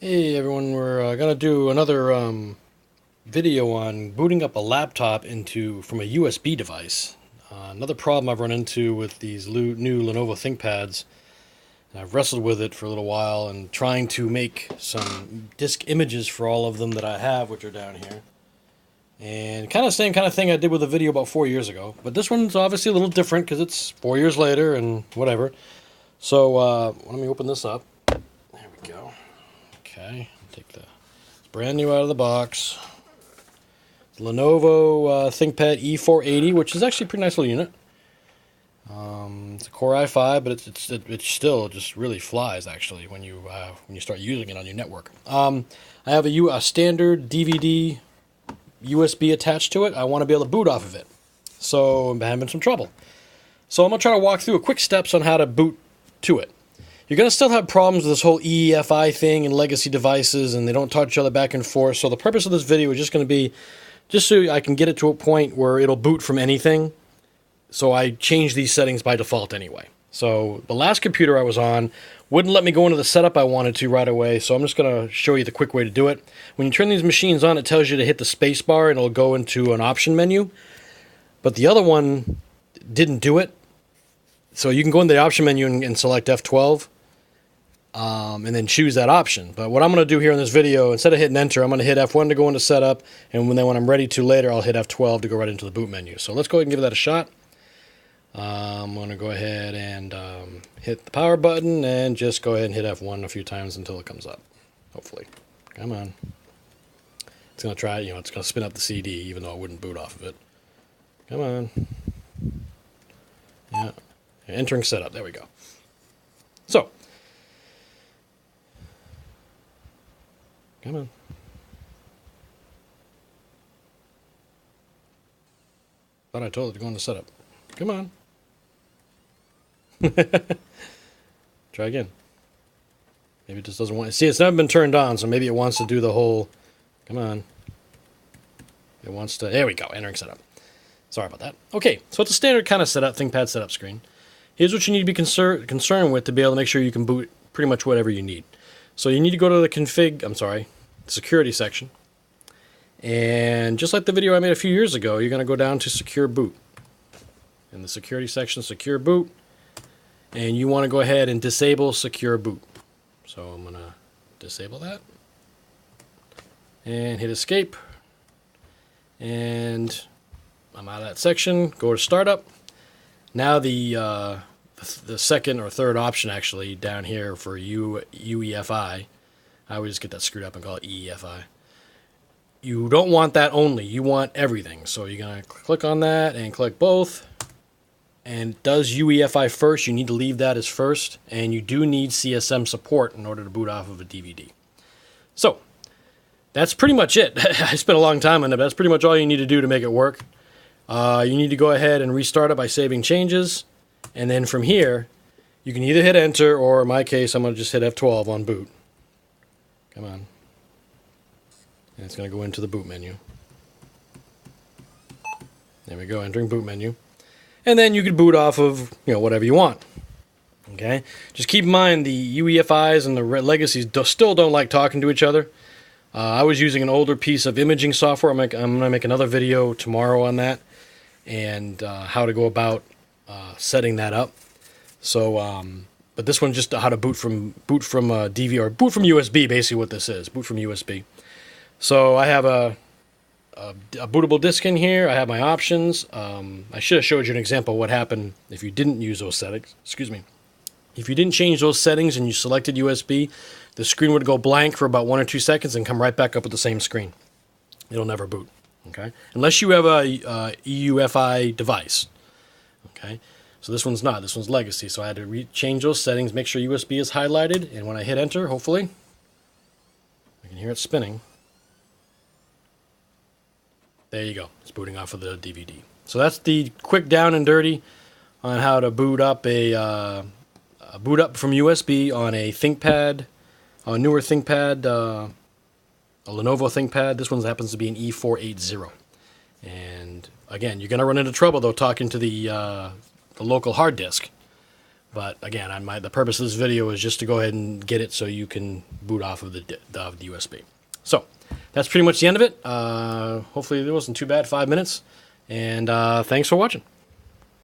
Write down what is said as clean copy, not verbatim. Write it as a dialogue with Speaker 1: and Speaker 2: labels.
Speaker 1: Hey everyone, we're gonna do another video on booting up a laptop from a USB device. Another problem I've run into with these new Lenovo ThinkPads, and I've wrestled with it for a little while and trying to make some disk images for all of them that I have, which are down here. And kind of same kind of thing I did with a video about 4 years ago, but this one's obviously a little different because it's 4 years later and whatever. So let me open this up. There we go. Okay, take it's brand new out of the box. Lenovo ThinkPad E480, which is actually a pretty nice little unit. It's a Core i5, but it still just really flies actually when you start using it on your network. I have a standard DVD USB attached to it. I want to be able to boot off of it, so I'm having some trouble. So I'm gonna try to walk through quick steps on how to boot to it. You're going to still have problems with this whole EFI thing and legacy devices, and they don't talk to each other back and forth. So the purpose of this video is just going to be just so I can get it to a point where it'll boot from anything. So I change these settings by default anyway. So the last computer I was on wouldn't let me go into the setup I wanted to right away, so I'm just going to show you the quick way to do it. When you turn these machines on, it tells you to hit the space bar and it'll go into an option menu. But the other one didn't do it. So you can go in the option menu and select F12. And then choose that option. But what I'm going to do here in this video, instead of hitting enter, I'm going to hit F1 to go into setup, and when I'm ready to later, I'll hit F12 to go right into the boot menu. So let's go ahead and give that a shot. I'm going to go ahead and hit the power button and just go ahead and hit F1 a few times until it comes up. Hopefully. Come on. It's going to try, it's going to spin up the CD even though it wouldn't boot off of it. Come on. Yeah. Entering setup. There we go. So, come on. Thought I told it to go into setup. Come on. Try again. Maybe it just doesn't want... See, it's never been turned on, so maybe it wants to do the whole... Come on. It wants to... There we go. Entering setup. Sorry about that. Okay, so it's a standard kind of setup, ThinkPad setup screen. Here's what you need to be concerned with to be able to make sure you can boot pretty much whatever you need. So you need to go to the security section. And just like the video I made a few years ago, you're going to go down to secure boot. In the security section, secure boot. And you want to go ahead and disable secure boot. So I'm going to disable that. And hit escape. And I'm out of that section. Go to startup. Now the second or third option actually down here for UEFI, I always just get that screwed up and call it EFI. You don't want that only, you want everything. So you're going to click on that and click both. And it does UEFI first, you need to leave that as first. And you do need CSM support in order to boot off of a DVD. So, that's pretty much it. I spent a long time on it, but that's pretty much all you need to do to make it work. You need to go ahead and restart it by saving changes. And then from here, you can either hit enter, or in my case, I'm going to just hit F12 on boot. Come on. And it's going to go into the boot menu. There we go, entering boot menu. And then you can boot off of, whatever you want. Okay? Just keep in mind the UEFIs and the legacies still don't like talking to each other. I was using an older piece of imaging software. I'm going to make another video tomorrow on that and how to go about setting that up. So, but this one's just how to boot from DV or boot from USB. Basically, what this is, boot from USB. So I have a bootable disk in here. I have my options. I should have showed you an example of what happened if you didn't use those settings. Excuse me. If you didn't change those settings and you selected USB, the screen would go blank for about 1 or 2 seconds and come right back up with the same screen. It'll never boot. Okay, unless you have a EUFI device. Okay, so this one's not. This one's legacy. So I had to change those settings, make sure USB is highlighted, and when I hit enter, hopefully, I can hear it spinning. There you go. It's booting off of the DVD. So that's the quick down and dirty on how to boot up boot up from USB on a ThinkPad, a newer ThinkPad, a Lenovo ThinkPad. This one happens to be an E480. And again, you're going to run into trouble though talking to the local hard disk. But again, the purpose of this video is just to go ahead and get it so you can boot off of the USB. So that's pretty much the end of it. Hopefully it wasn't too bad, 5 minutes. And thanks for watching.